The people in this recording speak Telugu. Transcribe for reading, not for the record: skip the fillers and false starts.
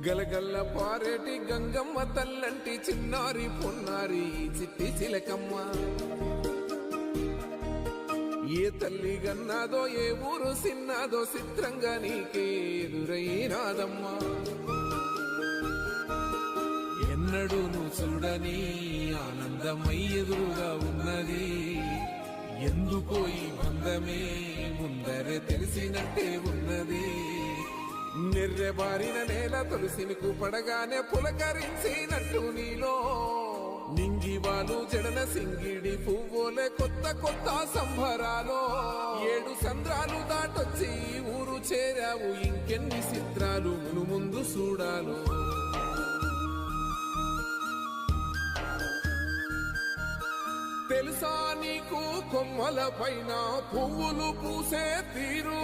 గలగల్ల పారేటి గంగమ్మ తల్లంటి చిన్నారి పొన్నారి చిట్టి చిలకమ్మ ఏ తల్లి గన్నాదో ఏ ఊరు సిన్నాదో చిత్రంగా నీకే ఎదురైనాదమ్మా ఎన్నడూ నువ్వు చూడని ఆనందమై ఎదురుగా ఉన్నది ఎందుకో ఈ బంధమే ముందరే తెలిసినట్టే ఉన్నది నిర్రెబారిన నేల తులసినికు పడగానే పులకరించినట్టు నీలో నింగివాలు జడన సింగిడి పువ్వులే కొత్త కొత్త సంబరాలో 7 సంద్రాలు దాటొచ్చి ఊరు చేరావు ఇంకెన్ని చిత్రాలు ముందు చూడాలో తెలుసా నీకు కొమ్మల పైన పువ్వులు పూసే తీరు